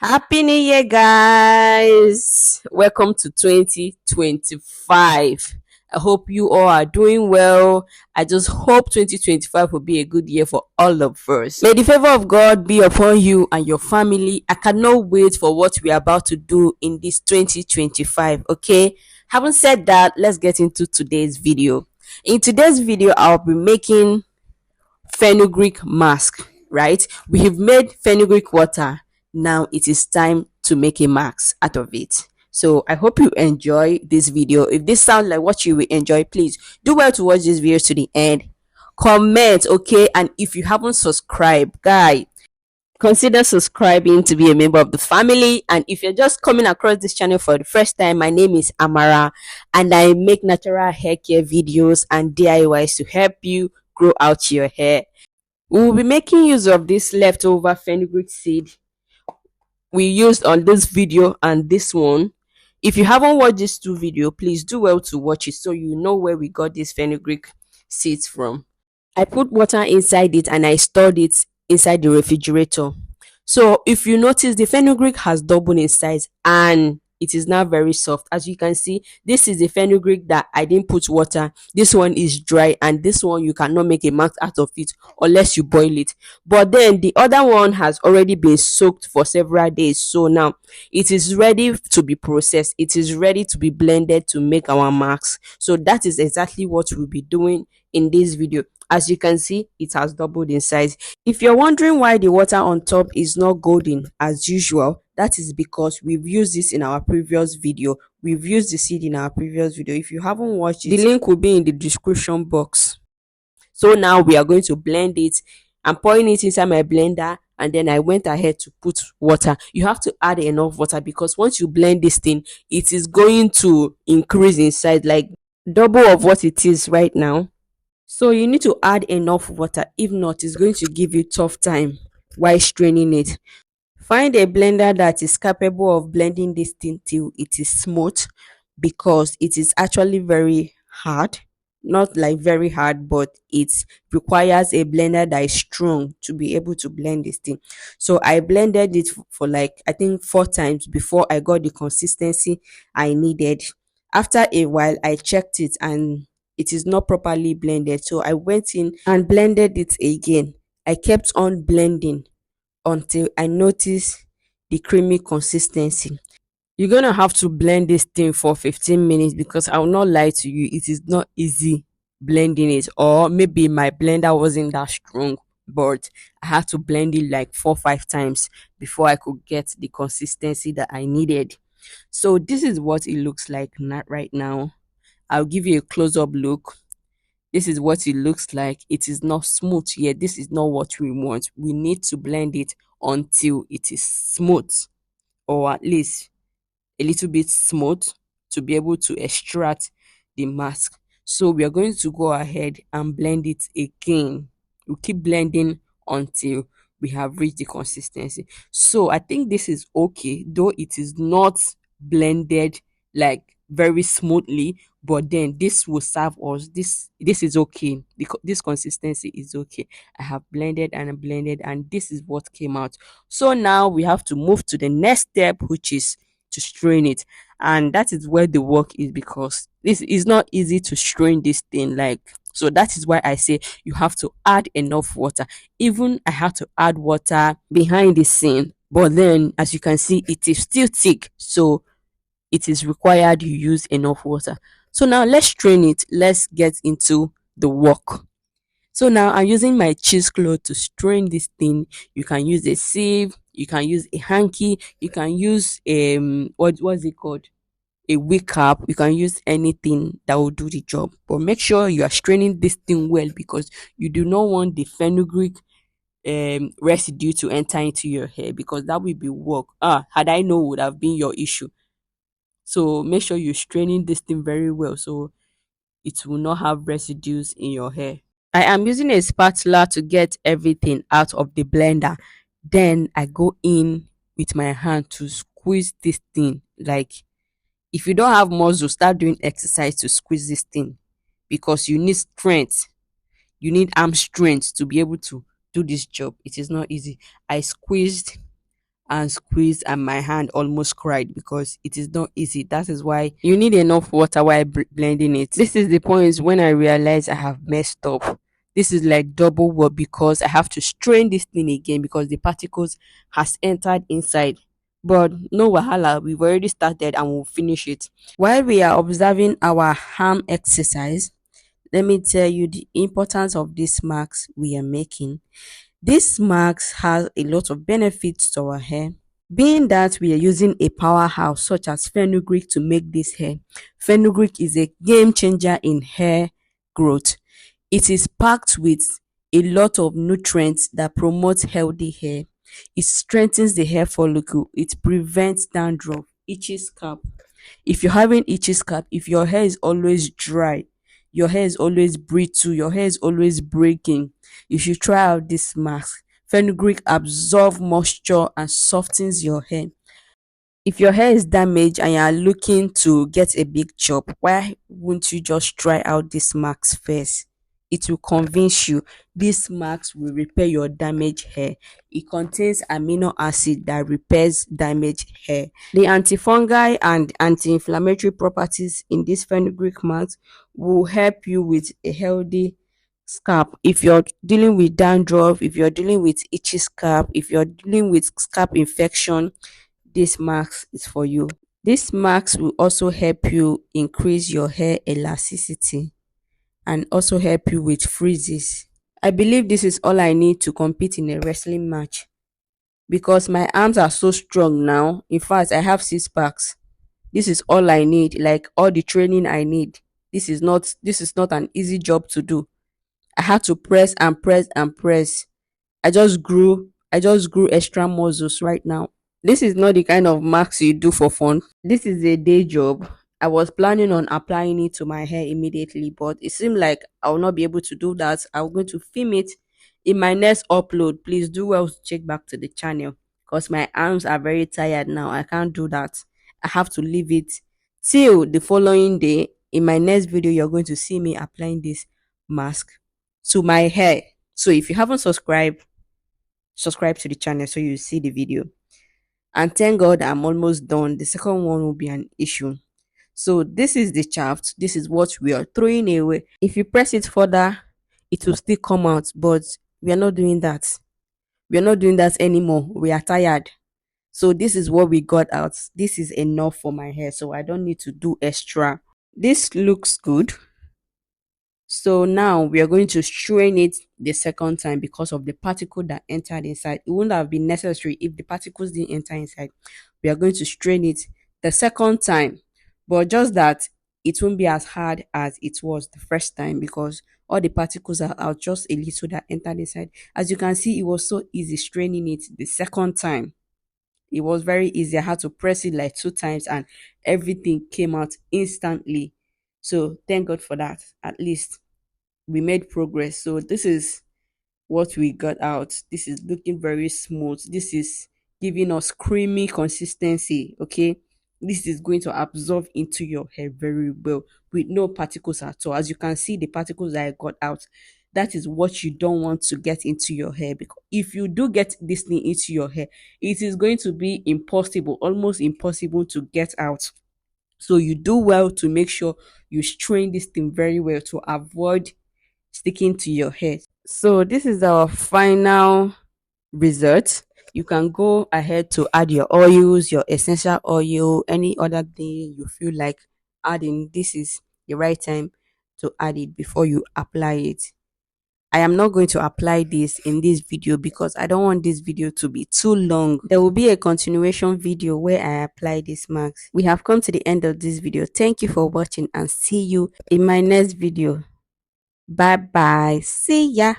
Happy New Year, guys! Welcome to 2025. I hope you all are doing well. I just hope 2025 will be a good year for all of us. May the favor of God be upon you and your family. I cannot wait for what we are about to do in this 2025. Okay, having said that, let's get into today's video. In today's video, I'll be making fenugreek mask, right? We have made fenugreek water. Now it is time to make a mask out of it. So I hope you enjoy this video. If this sounds like what you will enjoy, please do well to watch this video to the end. Comment, okay? And if you haven't subscribed, guy, consider subscribing to be a member of the family. And if you're just coming across this channel for the first time, my name is Amara and I make natural hair care videos and DIYs to help you grow out your hair. We will be making use of this leftover fenugreek seed we used on this video and this one. If you haven't watched these two videos, please do well to watch it so you know where we got these fenugreek seeds from. I put water inside it and I stored it inside the refrigerator. So if you notice, the fenugreek has doubled in size and it is now very soft. As you can see, this is the fenugreek that I didn't put water. This one is dry and this one you cannot make a mask out of it unless you boil it. But then the other one has already been soaked for several days. So now it is ready to be processed. It is ready to be blended to make our masks. So that is exactly what we'll be doing in this video. As you can see, it has doubled in size. If you're wondering why the water on top is not golden as usual, that is because we've used this in our previous video. We've used the seed in our previous video. If you haven't watched it, the link will be in the description box. So now we are going to blend it. I'm pouring it inside my blender and then I went ahead to put water. You have to add enough water because once you blend this thing, it is going to increase in size, like double of what it is right now. So you need to add enough water. If not, it's going to give you tough time while straining it. Find a blender that is capable of blending this thing till it is smooth, because it is actually very hard. Not like very hard, but it requires a blender that is strong to be able to blend this thing. So I blended it for like, I think 4 times before I got the consistency I needed. After a while, I checked it and it is not properly blended. So I went in and blended it again. I kept on blending until I noticed the creamy consistency. You're gonna have to blend this thing for 15 minutes because I will not lie to you, it is not easy blending it, or maybe my blender wasn't that strong, but I had to blend it like 4 5 times before I could get the consistency that I needed. So this is what it looks like not right now. I'll give you a close-up look. This is what it looks like. It is not smooth yet. This is not what we want. We need to blend it until it is smooth, or at least a little bit smooth, to be able to extract the mask. So we are going to go ahead and blend it again. We'll keep blending until we have reached the consistency. So I think this is okay, though it is not blended like very smoothly, but then this will serve us. This is okay. This consistency is okay. I have blended and blended and this is what came out. So now we have to move to the next step, which is to strain it. And that is where the work is, because this is not easy to strain this thing, like, so that is why I say you have to add enough water. Even I had to add water behind the scene, but then as you can see, it is still thick, so it is required you use enough water. So now let's strain it. Let's get into the work. So now I'm using my cheesecloth to strain this thing. You can use a sieve, you can use a hanky, you can use what's it called? A wig cap. You can use anything that will do the job. But make sure you are straining this thing well, because you do not want the fenugreek residue to enter into your hair, because that will be work. Had I know, would have been your issue. So make sure you're straining this thing very well so it will not have residues in your hair. I am using a spatula to get everything out of the blender. Then I go in with my hand to squeeze this thing. Like, if you don't have muscle, start doing exercise to squeeze this thing, because you need strength. You need arm strength to be able to do this job. It is not easy. I squeezed and squeezed, and my hand almost cried because it is not easy. That is why you need enough water while blending it. This is the point when I realize I have messed up. This is like double work because I have to strain this thing again because the particles has entered inside. But no wahala, we've already started and we'll finish it. While we are observing our arm exercise, let me tell you the importance of these marks we are making. This marks has a lot of benefits to our hair. Being that we are using a powerhouse such as Fenugreek to make this hair, Fenugreek is a game changer in hair growth. It is packed with a lot of nutrients that promote healthy hair. It strengthens the hair follicle. It prevents dandruff, itchy scalp. If you're having itchy scalp, if your hair is always dry, your hair is always brittle, your hair is always breaking, you should try out this mask. Fenugreek absorbs moisture and softens your hair. If your hair is damaged and you are looking to get a big chop, why won't you just try out this mask first? It will convince you. This mask will repair your damaged hair. It contains amino acid that repairs damaged hair. The antifungal and anti-inflammatory properties in this fenugreek mask will help you with a healthy scalp. If you're dealing with dandruff, if you're dealing with itchy scalp, if you're dealing with scalp infection, this mask is for you. This mask will also help you increase your hair elasticity and also help you with freezes. I believe this is all I need to compete in a wrestling match because my arms are so strong now. In fact, I have 6 packs. This is all I need, like all the training I need. This is not an easy job to do. I had to press and press and press. I just grew extra muscles right now. This is not the kind of marks you do for fun. This is a day job. I was planning on applying it to my hair immediately, but it seemed like I will not be able to do that. I'm going to film it in my next upload. Please do well to check back to the channel because my arms are very tired now. I can't do that. I have to leave it till the following day. In my next video, you're going to see me applying this mask to my hair. So if you haven't subscribed, subscribe to the channel so you see the video. And thank God I'm almost done. The second one will be an issue. So this is the shaft. This is what we are throwing away. If you press it further, it will still come out. But we are not doing that. We are not doing that anymore. We are tired. So this is what we got out. This is enough for my hair. So I don't need to do extra. This looks good. So now we are going to strain it the second time because of the particle that entered inside. It wouldn't have been necessary if the particles didn't enter inside. We are going to strain it the second time, but just that it won't be as hard as it was the first time because all the particles are out, just a little that entered inside. As you can see, it was so easy straining it the second time. It was very easy. I had to press it like 2 times and everything came out instantly. So thank God for that. At least we made progress. So this is what we got out. This is looking very smooth. This is giving us creamy consistency. Okay, this is going to absorb into your hair very well with no particles at all. As you can see, the particles that I got out, that is what you don't want to get into your hair, because if you do get this thing into your hair, it is going to be impossible, almost impossible to get out. So you do well to make sure you strain this thing very well to avoid sticking to your hair. So this is our final result. You can go ahead to add your oils, your essential oil, any other thing you feel like adding. This is the right time to add it before you apply it. I am not going to apply this in this video because I don't want this video to be too long. There will be a continuation video where I apply this mask. We have come to the end of this video. Thank you for watching and see you in my next video. Bye bye. See ya.